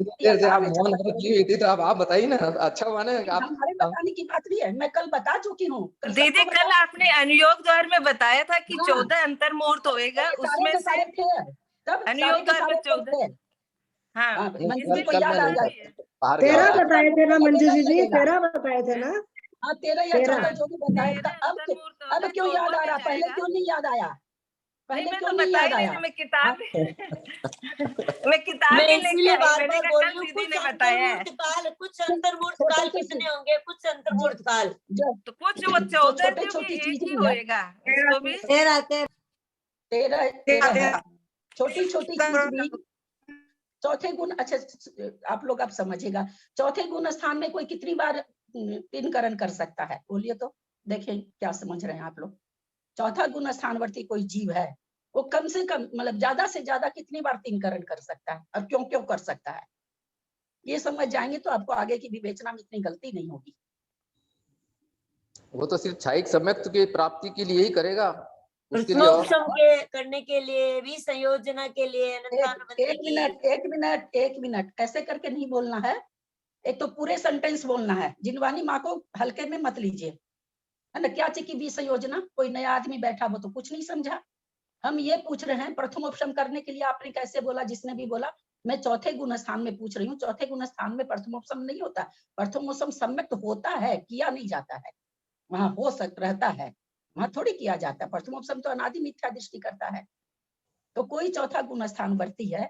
तो आप बताइए ना, अच्छा हुआ ना हमारे बताने की बात भी है, मैं कल बता चुकी हूँ। दीदी कल आपने अनुयोग द्वार में बताया था कि 14 अंतर मुहूर्त होएगा, उसमें से अनुयोग द्वार में 14। हाँ, मंजू को याद आ जाए। 13 बताए थे ना मंजू जी, 13 बताए थे ना। हाँ, 13 या 14 जो भी बताए। अब क्यों याद आ रहा? पहले क्यों नहीं याद आया? पहले क्यों नहीं याद आया? मैं किताब इसीलिए बार-बार बोल रही हूँ, कुछ अंतर्मुहूर्त काल, कुछ अंतर्मुहूर्त काल कितने होंगे? कुछ अंतर्मुहूर्त काल तो कुछ वो 14 छोटी चीज ही होएगा, उसको भी 13 छोटी चीज भी। चौथे गुण, अच्छा आप लोग अब समझिएगा, चौथे गुण स्थान में कोई कितनी बार तीन करण कर सकता है? बोलिए तो, देखिए क्या समझ रहे हैं आप लोग। चौथा गुण स्थानवर्ती कोई जीव है, वो कम से कम मतलब ज्यादा से ज्यादा कितनी बार तीन करण कर सकता है और क्यों क्यों कर सकता है, ये समझ जाएंगे तो आपको आगे की विवेचना में इतनी गलती नहीं होगी। वो तो सिर्फ क्षयिक सम्यक्त की प्राप्ति के लिए ही करेगा, उसके लिए और प्रथमोपशम के करने के लिए, विसंयोजना के लिए, अनंतानुबंधी एक मिनट ऐसे करके नहीं बोलना है, एक तो पूरे सेंटेंस बोलना है। जिनवानी माँ को हल्के में मत लीजिए, है ना। क्या चाहिए विसंयोजना, कोई नया आदमी बैठा वो तो कुछ नहीं समझा। हम ये पूछ रहे हैं प्रथमोपशम करने के लिए आपने कैसे बोला, जिसने भी बोला। मैं चौथे गुण स्थान में पूछ रही हूँ, चौथे गुण स्थान में प्रथमोपशम नहीं होता। प्रथमोपशम सम्यक्त होता है, किया नहीं जाता है, वहां हो सकता रहता है, वहां थोड़ी किया जाता है। प्रथमोपशम तो अनादि मिथ्या दृष्टि करता है। तो कोई चौथा गुण स्थान वर्ती है,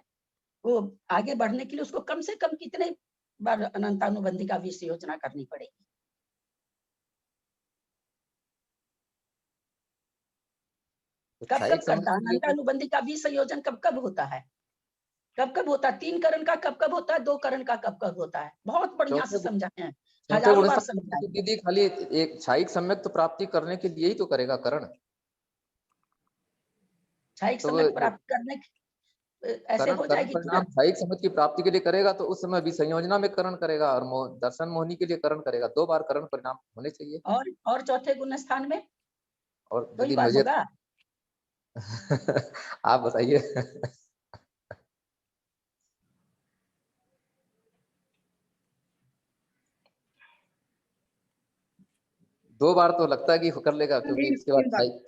वो आगे बढ़ने के लिए उसको कम से कम कितने बार अनंतानुबंधी का विषय योजना करनी पड़ेगी। कब कब करता है अनंतानुबंधी का विसंयोजन, कब कब होता है, कब कब होता है? तीन करण का कब कब होता है, दो करण का कब कब होता है? बहुत बढ़िया से समझाए हैं, हजारों बार समझाए। दीदी खाली एक क्षयिक सम्यक्त प्राप्ति करने के लिए ही तो करेगा करण। क्षयिक सम्यक्त प्राप्ति करने ऐसे हो जाएगी परिणाम क्षयिक सम्यक्त की प्राप्ति के लिए करेगा, तो उस समय विसंयोजना में करण करेगा और दर्शन मोहिनी के लिए करण करेगा। 2 बार करण परिणाम होने चाहिए। और चौथे गुण स्थान में और दीदी मुझे होगा? आप बताइए। दो बार तो लगता है कि कर लेगा, क्योंकि इसके बाद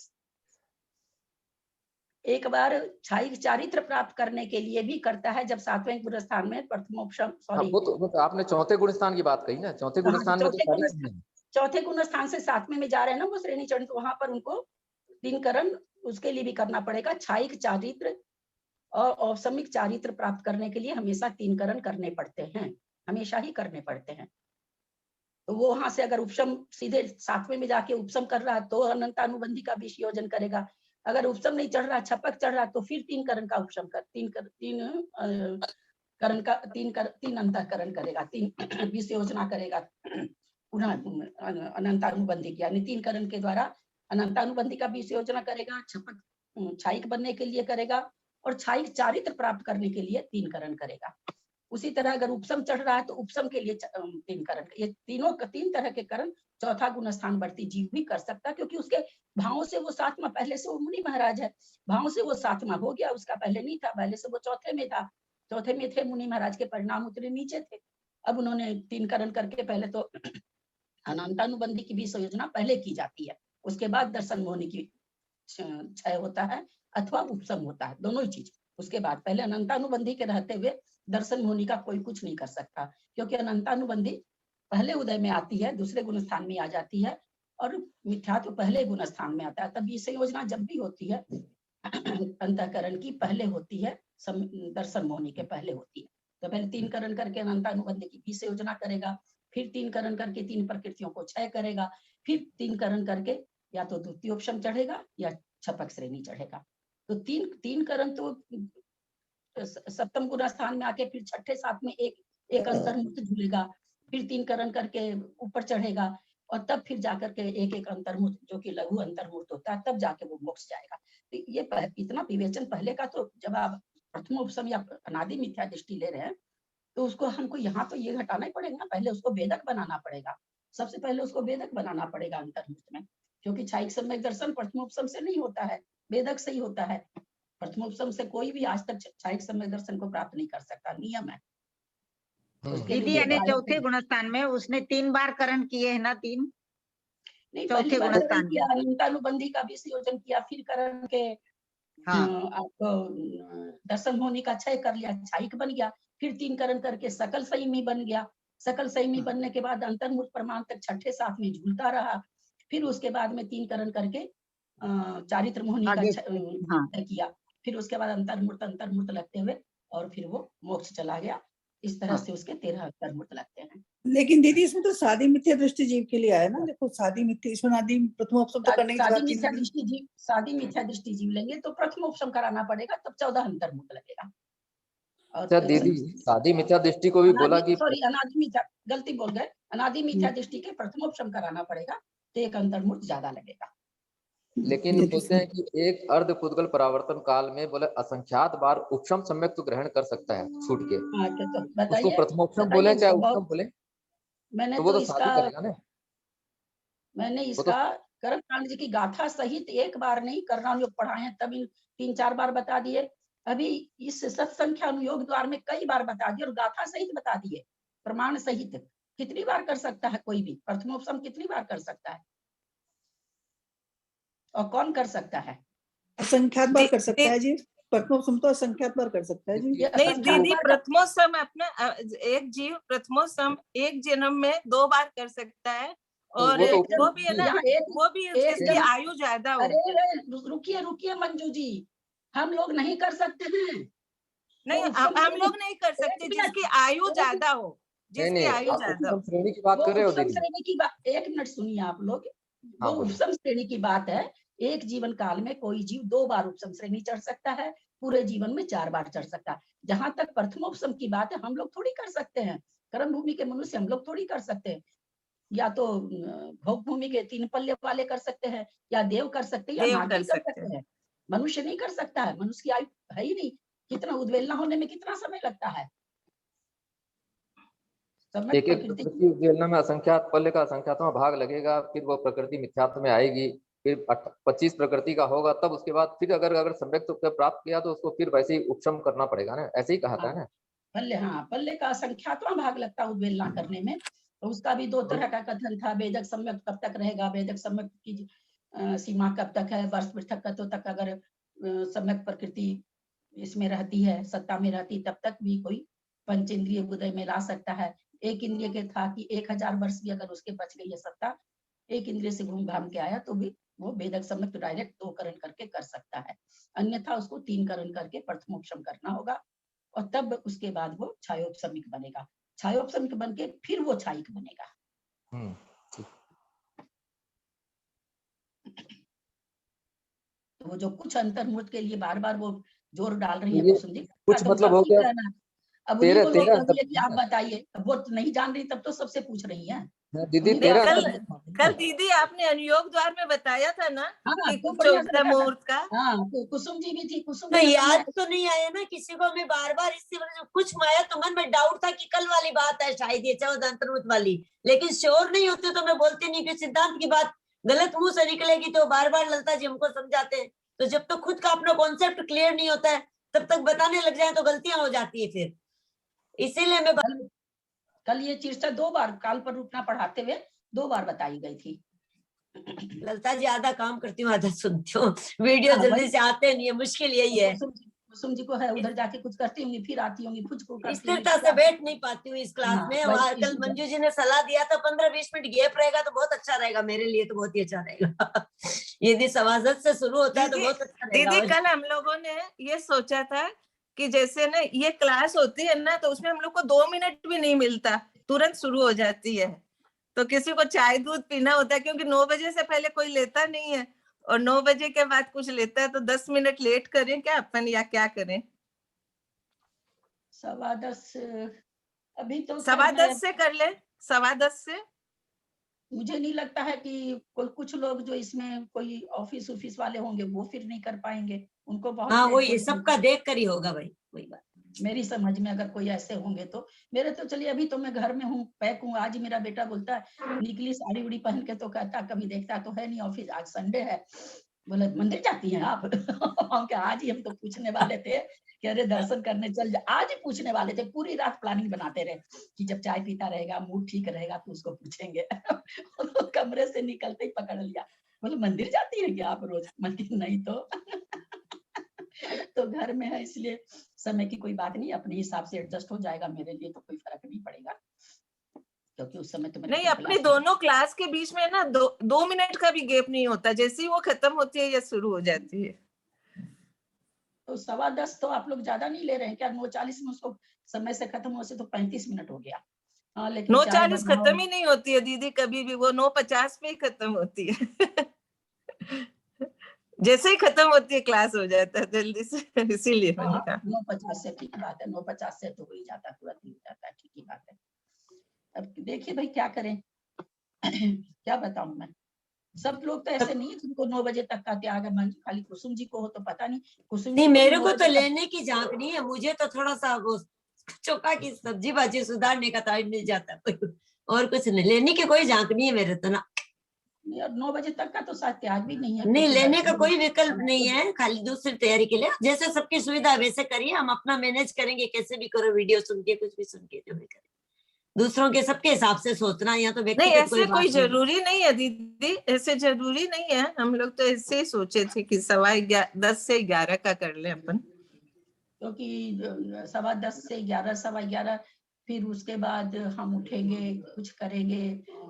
एक बार क्षयिक चारित्र प्राप्त करने के लिए भी करता है, जब सातवें गुण स्थान में प्रथमोपशम, सॉरी वो तो आपने चौथे गुण स्थान की बात कही ना। चौथे गुण स्थान में तो चौथे गुण स्थान से सातवें में जा रहे हैं ना वो श्रेणी चरण, तो वहां पर उनको तीन करण उसके लिए भी करना पड़ेगा। क्षयिक चारित्र और औपशमिक चारित्र प्राप्त करने के लिए हमेशा तीन करण करने पड़ते हैं, हमेशा ही करने पड़ते हैं। तो वो वहां से अगर उपशम सीधे सातवें में जाके उपशम कर रहा है तो अनंतानुबंधी का विषयोजन करेगा। अगर उपशम नहीं चढ़ रहा, छपक चढ़ रहा, तो फिर तीन करण का उपशम कर तीन अंतःकरण करेगा, तीन विषयोजना करेगा पुनः अनंतानुबंधी की, यानी तीन करण के द्वारा अनंतानुबंधी का विषयोजना करेगा, छपक क्षयिक बनने के लिए करेगा और क्षयिक चारित्र प्राप्त करने के लिए तीन करण करेगा। उसी तरह अगर उपशम चढ़ रहा है तो उपशम के लिए तीन करण, ये तीन तरह के करण चौथा गुण स्थान वर्ती जीव भी कर सकता है, क्योंकि उसके भावों से वो सातवां, पहले से वो मुनि महाराज है, भावों से वो सातवां हो गया, उसका पहले नहीं था, पहले से वो चौथे में था, चौथे में थे मुनि महाराज के परिणाम उतने नीचे थे। अब उन्होंने तीन करण करके पहले तो अनंतानुबंधी की भी योजना पहले की जाती है, उसके बाद दर्शन मोहिनी की क्षय होता है अथवा उपशम होता है, दोनों ही चीज। उसके बाद पहले अनंतानुबंधी के रहते हुए दर्शन मोहिनी का कोई कुछ नहीं कर सकता, क्योंकि अनंतानुबंधी पहले उदय में आती है, दूसरे गुण स्थान में आ जाती है, और मिथ्यात्व पहले गुण स्थान में आता है। तब ये योजना जब भी होती है अंतःकरण की पहले होती है, दर्शन मोहिनी के पहले होती है। तो पहले तीन करण करके अनंतानुबंधी की विषय योजना करेगा, फिर तीन करण करके तीन प्रकृतियों को क्षय करेगा, फिर तीन करण करके या तो द्वितीय उपशम चढ़ेगा या छपक श्रेणी चढ़ेगा। तो तीन करण तो सप्तम गुण स्थान में आके फिर छठे साथ में एक अंतर्मुक्त झूलेगा, फिर तीन करण करके ऊपर चढ़ेगा और तब फिर जाकर के एक अंतर्मुक्त जो कि लघु अंतर्मुक्त होता है, तब जाके वो मोक्ष जाएगा। तो ये इतना विवेचन पहले का, तो जब आप प्रथम उपशम या अनादि मिथ्या दृष्टि ले रहे हैं तो उसको हमको यहाँ तो ये घटाना ही पड़ेगा ना, पहले उसको वेदक बनाना पड़ेगा, सबसे पहले उसको वेदक बनाना पड़ेगा अंतर्मुक्त में, क्योंकि क्षयिक सम्यक दर्शन प्रथमोपशम से नहीं होता है, वेदक से ही होता है। प्रथमोपशम से कोई भी आज तक क्षयिक सम्यक दर्शन को प्राप्त नहीं कर सकता, नियम है। दीदी यानी चौथे गुण स्थान में उसने 3 बार करण किए है ना, 3 नहीं, चौथे गुण स्थान किया, अनंतानुबंधी का विषयोजन किया, फिर करण के आपको दर्शन होने का क्षय कर लिया, क्षयिक बन गया, फिर तीन करण करके सकल संयमी बन गया, सकल संयमी बनने के बाद अंतर्मुक्त प्रमाण तक छठे साथ में झूलता रहा, फिर उसके बाद में तीन करण करके चारित्र मोहिनी का क्षय किया, फिर उसके बाद अंतर्मुक्त लगते हुए और फिर वो मोक्ष चला गया। इस तरह से उसके 13 अंतर्मुक्त लगते हैं। लेकिन दीदी इसमें तो सादी मिथ्या दृष्टि जीव के लिए आया ना, देखो सादी मिथ्या, इसमें आदि प्रथमोपशम तो करने की बात सादी मिथ्या दृष्टि जीव लेंगे तो प्रथमोपशम कराना पड़ेगा, तब 14 अंतर्मुक्त लगेगा। अच्छा दीदी, सादी मिथ्या दृष्टि को भी बोला कि सॉरी अनादि मिथ्या, गलती बोल गए, अनादि मिथ्या दृष्टि के प्रथमोपशम कराना पड़ेगा तो एक अंतर्मुहूर्त ज्यादा लगेगा। लेकिन बोलते हैं कि एक अर्ध पुद्गल परावर्तन काल में बोले असंख्यात बार उपशम सम्यक तो ग्रहण कर सकता है छूट के। अच्छा तो उसको बताइए, प्रथमोपशम बोले चाहे बहुत- उपशम बोले, मैंने तो वो तो तो शादी इसका करेगा ना। मैंने वो तो इसका कर्मकांड जी की गाथा सहित एक बार नहीं, करना अनुयोग पढ़ाए हैं तभी 3-4 बार बता दिए। अभी इस सत्संख्या अनुयोग द्वार में कई बार बता दिए और गाथा सहित बता दिए, प्रमाण सहित। कितनी बार कर सकता है कोई भी प्रथमोपशम, कितनी बार कर सकता है और कौन कर सकता है? असंख्यात बार कर सकता है जी, प्रथमोपशम तो असंख्यात बार कर सकता है जी। नहीं दीदी, प्रथमोपशम अपना एक जीव प्रथमोपशम एक जन्म में 2 बार कर सकता है, और वो भी है ना, वो भी जिसकी आयु ज्यादा हो। अरे रुकिए रुकिए मंजू जी, हम लोग नहीं कर सकते हैं। नहीं, हम लोग नहीं कर सकते जिसकी आयु ज्यादा हो, जिसकी आयु ज्यादा हो। श्रेणी की बात कर रहे हो उपशम दीदी? श्रेणी की बात, एक मिनट सुनिए आप लोग, वो उपशम श्रेणी की बात है। एक जीवन काल में कोई जीव 2 बार उपशम श्रेणी चढ़ सकता है, पूरे जीवन में 4 बार चढ़ सकता है। जहां तक प्रथमोपशम की बात है, हम लोग थोड़ी कर सकते हैं, कर्म भूमि के मनुष्य हम लोग थोड़ी कर सकते हैं। या तो भोग भूमि के 3 पल्ले वाले कर सकते हैं, या देव कर सकते हैं, या नागी कर सकते हैं। मनुष्य नहीं कर सकता है, मनुष्य की आयु है ही नहीं। कितना उद्वेलना होने में कितना समय लगता है? एक एक प्रकृति उद्वेलना में असंख्यात पल्ले का असंख्यातवां भाग लगेगा, फिर वो प्रकृति मिथ्यात्व में आएगी, फिर 25 प्रकृति का होगा, तब उसके बाद फिर अगर सम्यक तुक प्राप्त किया तो उसको फिर वैसे ही उपशम करना पड़ेगा ना, ऐसे ही कहा था ना। पल्ले, हाँ पल्ले का असंख्यातवां भाग लगता है उद्वेलना करने में। तो उसका भी 2 तरह का कथन था, वेदक सम्यक कब तक रहेगा, वेदक सम्यक की सीमा कब तक है, वर्ष पृथक तक अगर सम्यक प्रकृति इसमें रहती है, सत्ता में रहती, तब तक भी कोई पंचेंद्रिय उदय में ला सकता है। एक इंद्रिय के था कि 1000 वर्ष भी अगर उसके बच गई है सत्ता, एक इंद्रिय से घूम घाम के आया तो भी वो वेदक सम्यक तो डायरेक्ट 2 करण करके कर सकता है, अन्यथा उसको 3 करण करके प्रथमोपशम करना होगा, और तब उसके बाद वो छायोपशमिक बनेगा। छायोपशमिक बन के फिर वो छायिक बनेगा। तो वो जो कुछ अंतर्मुहूर्त के लिए बार बार वो जोर डाल रही है कुसुम जी, कुछ मतलब हो गया अब उन्हीं को लोग बोले कि आप बताइए, अब वो नहीं जान रही तब तो सबसे पूछ रही है दीदी। कल दीदी आपने अनुयोग द्वार में बताया था ना कि तो 14 मुहूर्त का। हाँ, तो कुसुम जी भी थी, कुसुम तो याद तो नहीं आया ना किसी को। मैं बार बार इससे कुछ माया तो मन में डाउट था कि कल वाली बात है शायद ये 14 अंतर्मुहूर्त वाली, लेकिन श्योर नहीं होते तो मैं बोलती नहीं कि सिद्धांत की बात गलत मुंह से निकलेगी तो बार बार ललता जी हमको समझाते हैं। तो जब तक खुद का अपना कॉन्सेप्ट क्लियर नहीं होता है तब तक बताने लग जाए तो गलतियां हो जाती है फिर, इसीलिए मैं कल ये चीज 2 बार काल पर रूपना पढ़ाते हुए 2 बार बताई गई थी। ललता जी आधा काम करती हूँ आधा सुनती हूँ, वीडियो जल्दी से आते नहीं है, मुश्किल यही है। कुसुम जी को है उधर जाके कुछ करती होंगी, फिर आती होंगी, कुछ को स्थिरता से बैठ नहीं पाती हूँ इस क्लास में। कल मंजू जी ने सलाह दिया था 15-20 मिनट गैप रहेगा तो बहुत अच्छा रहेगा, मेरे लिए तो बहुत ही अच्छा रहेगा। यदि सवाजत से शुरू होता है तो बहुत अच्छा रहेगा। दीदी कल हम लोगों ने ये सोचा था कि जैसे ना ये क्लास होती है ना तो उसमें हम लोग को 2 मिनट भी नहीं मिलता, तुरंत शुरू हो जाती है। तो किसी को चाय दूध पीना होता है क्योंकि 9 बजे से पहले कोई लेता नहीं है, और 9 बजे के बाद कुछ लेता है, तो 10 मिनट लेट करें क्या अपन या क्या करें? 10:15 अभी तो 10:15 से कर ले, 10:15 से। मुझे नहीं लगता है कि कुछ लोग जो इसमें कोई ऑफिस वाले होंगे वो फिर नहीं कर पाएंगे, उनको बहुत हाँ वो ये सबका देख कर ही होगा भाई, वही बात मेरी समझ में। अगर कोई ऐसे होंगे तो मेरे तो चलिए अभी तो मैं घर में हूँ, पैक हूँ। आज मेरा बेटा बोलता है निकली साड़ी उड़ी पहन के, तो कहता कभी देखता तो है नहीं ऑफिस, आज संडे है, बोले मंदिर जाती हैं आप? क्या आज ही हम तो पूछने वाले थे कि अरे दर्शन करने चल जा, आज ही पूछने वाले थे, पूरी रात प्लानिंग बनाते रहे कि जब चाय पीता रहेगा मूड ठीक रहेगा तो उसको पूछेंगे। तो कमरे से निकलते ही पकड़ लिया, बोले मंदिर जाती है क्या आप रोज? मंदिर नहीं तो घर में है, इसलिए समय की कोई बात नहीं, अपने हिसाब से एडजस्ट हो जाएगा, मेरे लिए तो कोई फर्क नहीं पड़ेगा क्योंकि उस समय तो नहीं, अपनी दोनों क्लास के बीच में ना 2 मिनट का भी गैप नहीं होता, जैसे ही वो खत्म होती है या शुरू हो जाती है। तो 10:15 तो आप लोग ज्यादा नहीं ले रहे हैं क्या? 9:40 में उसको समय से खत्म हो से तो 35 मिनट हो गया। हाँ, लेकिन 9:40 खत्म ही नहीं होती है दीदी कभी भी, वो 9:50 पे ही खत्म होती है। जैसे ही खत्म होती है क्लास हो जाता है जल्दी से, इसीलिए मैंने कहा 9:50 से ठीक बात है, 9:50 से तो हो ही जाता है, तुरंत ही हो जाता है, ठीक ही बात है। अब देखिए भाई क्या करें क्या बताऊं मैं, सब लोग तो ऐसे नहीं है जिनको 9 बजे तक का त्याग है, खाली कुसुम जी को हो तो पता नहीं। कुसुम नहीं, जी भी मेरे 9 को तो बजे तक- लेने की झांकनी है, मुझे तो थोड़ा सा वो चोखा की सब्जी भाजी सुधारने का टाइम मिल जाता है और कुछ नहीं, लेने की कोई झांकनी है मेरे तो ना। नहीं, और 9 बजे तक का तो शायद त्याग भी नहीं है, नहीं, क्योंकि लेने का दर्शन कोई विकल्प नहीं है, खाली दूसरी तैयारी के लिए जैसे सबकी सुविधा है वैसे करिए, हम अपना मैनेज करेंगे, कैसे भी करो, वीडियो सुन के कुछ भी सुन के जो भी करें, दूसरों के सबके हिसाब से सोचना, या तो नहीं, व्यक्तिगत कोई ऐसे कोई बात नहीं। जरूरी नहीं है दीदी, ऐसे जरूरी नहीं है। हम लोग तो ऐसे ही सोचे थे कि 10 से 11 का कर ले अपन, क्योंकि 10:15 से 11, 11:15 फिर उसके बाद हम उठेंगे, कुछ करेंगे,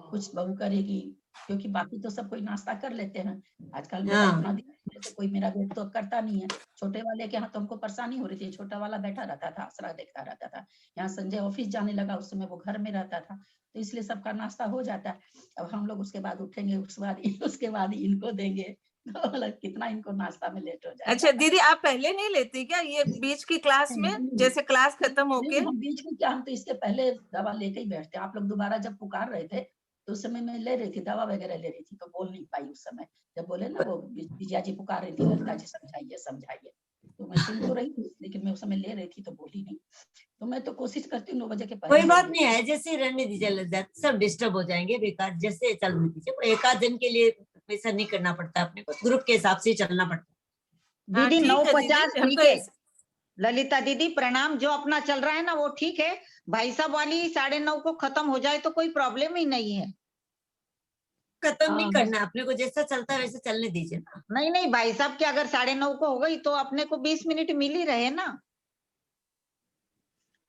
कुछ बहू करेगी, क्योंकि बाकी तो सब कोई नाश्ता कर लेते हैं। आजकल मेरा हाँ। इतना दिन है तो कोई मेरा वेट तो करता नहीं है। छोटे वाले के यहाँ तो हमको परेशानी हो रही थी, छोटा वाला बैठा रहता था, आसरा देखता रहता था। यहाँ संजय ऑफिस जाने लगा, उस समय वो घर में रहता था, तो इसलिए सबका नाश्ता हो जाता है। अब हम लोग उसके बाद उठेंगे, उसके बाद इनको देंगे, तो कितना इनको नाश्ता में लेट हो जाएगा। अच्छा दीदी, आप पहले नहीं लेती क्या ये बीच की क्लास में, जैसे क्लास खत्म होके? हम बीच में क्या, हम तो इसके पहले दवा लेके ही बैठते। आप लोग दोबारा जब पुकार रहे थे तो उस समय मैं ले रही थी, दवा वगैरह ले रही थी, तो बोल नहीं पाई उस समय। जब बोले ना वो विजया जी पुकार रही थी, ललिता जी समझाइए समझाइए, तो मैं सुन तो रही थी, लेकिन मैं उस समय ले रही थी तो बोली नहीं। तो मैं तो कोशिश करती हूँ 9 बजे के पहले। कोई बात नहीं है, जैसे रहने दीजिए लज्जा, सब डिस्टर्ब हो जाएंगे बेकार, जैसे चलने दीजिए, एक आध दिन के लिए वैसा नहीं करना पड़ता, अपने को ग्रुप के हिसाब से चलना पड़ता है। दीदी ठीक है 9:50 दीदी, ठीक है। ललिता दीदी प्रणाम, जो अपना चल रहा है ना वो ठीक है। भाई साहब वाली 9:30 को खत्म हो जाए तो कोई प्रॉब्लम ही नहीं है। खत्म नहीं करना है अपने को, जैसा चलता है वैसे चलने दीजिए ना। नहीं नहीं, भाई साहब की अगर 9:30 को हो गई तो अपने को 20 मिनट मिल ही रहे ना।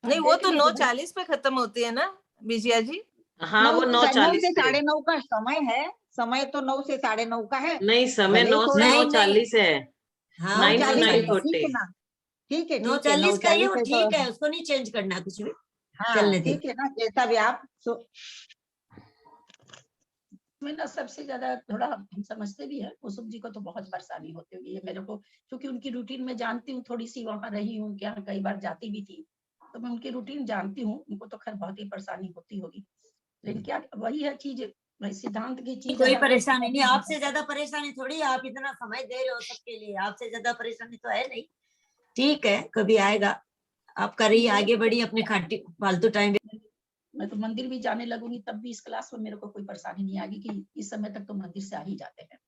नहीं, वो तो 9:40 पे खत्म होती है ना विजया जी? हाँ, वो 9:40 से पे। 9:30 का समय है, समय तो 9 से 9:30 का है। नहीं, समय 9 से 9:40 है। 9 to 9:40। ठीक है ना, ठीक है 9:40 का ये वो 9:40 ठीक है, उसको नहीं चेंज करना कुछ भी, हाँ चलने ठीक है ना, जैसा भी आप में ना सबसे ज्यादा थोड़ा हम समझते भी है, कुसुम जी को तो बहुत परेशानी होती होगी, ये मेरे को, क्योंकि उनकी रूटीन में जानती हूँ, थोड़ी सी वहां रही हूँ, क्या कई बार जाती भी थी, तो मैं उनकी रूटीन जानती हूँ, उनको तो खैर बहुत ही परेशानी होती होगी। लेकिन क्या वही है चीज, सिद्धांत की चीज कोई परेशानी नहीं, आपसे ज्यादा परेशानी थोड़ी, आप इतना समय दे रहे हो सबके लिए, आपसे ज्यादा परेशानी तो है नहीं। ठीक है, कभी आएगा, आप करिए, आगे बढ़िए अपने खाटी फालतू टाइम। मैं तो मंदिर भी जाने लगूंगी तब भी इस क्लास में मेरे को कोई परेशानी नहीं आएगी, कि इस समय तक तो मंदिर से आ ही जाते हैं।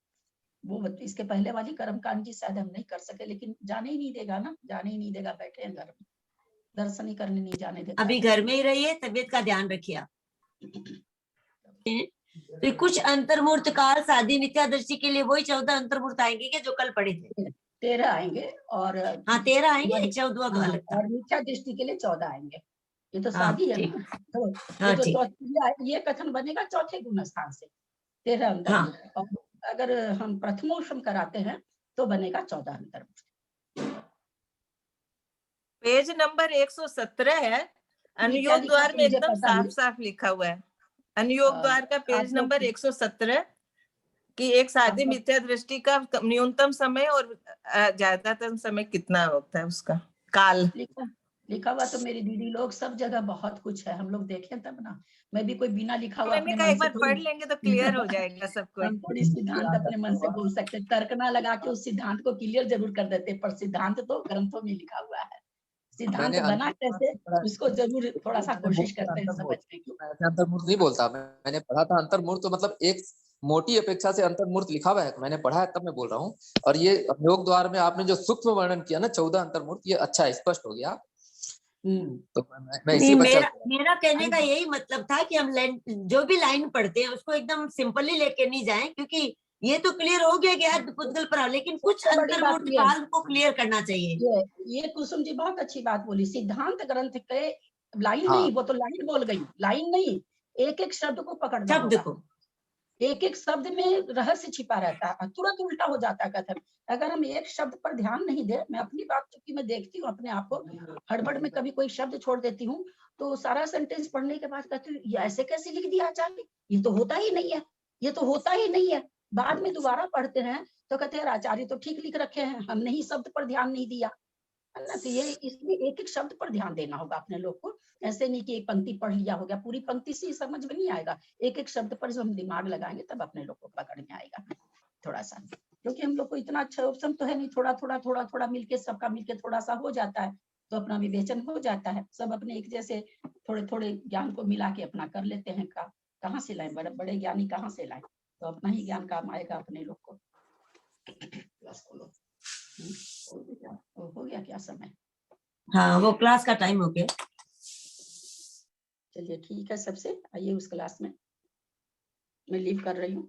वो इसके पहले वाली कर्मकांड जी शायद हम नहीं कर सके, लेकिन जाने ही नहीं देगा ना, जाने ही नहीं देगा, बैठे हैं घर में, दर्शन ही करने नहीं जाने देगा। अभी घर में ही रहिए, तबीयत का ध्यान रखिए। तो कुछ अंतर्मूर्त काल शादी मिथ्या दृष्टि के लिए वही 14 अंतर्मूर्त आएंगे कि जो कल पढ़े थे? 13 आएंगे, और हाँ 13 आएंगे, 14 का अलग था, और मिथ्या दृष्टि के लिए 14 आएंगे। ये तो हाँ, शादी है ठीक। ना, तो हाँ, ये ठीक। ये कथन बनेगा चौथे गुण स्थान से 13 अंतर्मूर्त, और अगर हम प्रथमोषम कराते हैं तो बनेगा 14 अंतर्मूर्त। पेज नंबर 117 है, अनुयोग द्वार में एकदम साफ साफ लिखा हुआ है, अनुयोग द्वार का पेज नंबर 117 कि एक शादी मिथ्या दृष्टि का न्यूनतम समय और ज्यादातर समय कितना होता है, उसका काल लिखा हुआ तो मेरी दीदी लोग सब जगह बहुत कुछ है, हम लोग देखें तब ना। मैं भी कोई बिना लिखा हुआ मैंने अपने कहा मन एक से बार पढ़ लेंगे तो क्लियर हो जाएगा सबको। हम थोड़ी सिद्धांत अपने मन से बोल सकते, तर्क ना लगा के उस सिद्धांत को क्लियर जरूर कर देते, पर सिद्धांत तो ग्रंथों में लिखा हुआ है, सिद्धांत बना कैसे उसको जरूर थोड़ा सा कोशिश करते हैं समझने की। अंतर्मूर्त नहीं बोलता, मैंने पढ़ा था अंतर्मूर्त तो मतलब एक मोटी अपेक्षा से अंतर्मूर्त लिखा हुआ है, मैंने पढ़ा है तब मैं बोल रहा हूँ। और ये योग द्वार में आपने जो सूक्ष्म वर्णन किया ना 14 अंतर्मूर्त, ये अच्छा है, स्पष्ट हो गया। तो मैं इसी मेरा कहने का यही मतलब था कि हम जो भी लाइन पढ़ते हैं उसको एकदम सिंपली लेके नहीं जाएं, क्योंकि ये तो क्लियर हो गया कि अर्ध पुद्गल पर, लेकिन कुछ अंतर्मूर्त काल को क्लियर करना चाहिए। ये कुसुम जी बहुत अच्छी बात बोली, सिद्धांत ग्रंथ के लाइन नहीं, वो तो लाइन बोल गई, लाइन नहीं, एक एक शब्द को पकड़ना, शब्द को, एक एक शब्द में रहस्य छिपा रहता है, तुरंत उल्टा हो जाता है कथन। अगर हम एक शब्द पर ध्यान नहीं दे, मैं अपनी बात चूंकि मैं देखती हूँ अपने आप को, हड़बड़ में कभी कोई शब्द छोड़ देती हूँ, तो सारा सेंटेंस पढ़ने के बाद कहती हूँ ये ऐसे कैसे लिख दिया आचार्य, ये तो होता ही नहीं है, ये तो होता ही नहीं है, बाद में दोबारा पढ़ते हैं तो कहते हैं आचार्य तो ठीक लिख रखे हैं, हमने ही शब्द पर ध्यान नहीं दिया, है ना। तो ये इसमें एक एक शब्द पर ध्यान देना होगा अपने लोग को। ऐसे नहीं कि एक पंक्ति पढ़ लिया हो गया, पूरी पंक्ति से ही समझ में नहीं आएगा, एक एक शब्द पर जो हम दिमाग लगाएंगे तब अपने लोग को पकड़ में आएगा थोड़ा सा। क्योंकि हम लोग को इतना अच्छा ऑप्शन तो है नहीं, थोड़ा थोड़ा थोड़ा थोड़ा मिलके सबका मिलके थोड़ा सा हो जाता है तो अपना विवेचन हो जाता है। सब अपने एक जैसे थोड़े थोड़े ज्ञान को मिला के अपना कर लेते हैं। कहाँ से लाए बड़े बड़े ज्ञानी, कहाँ से लाए, तो अपना ही ज्ञान काम आएगा अपने लोग को। हो गया क्या समय? हाँ, वो क्लास का टाइम हो गया। चलिए ठीक है, सबसे आइए उस क्लास में, मैं लीव कर रही हूँ।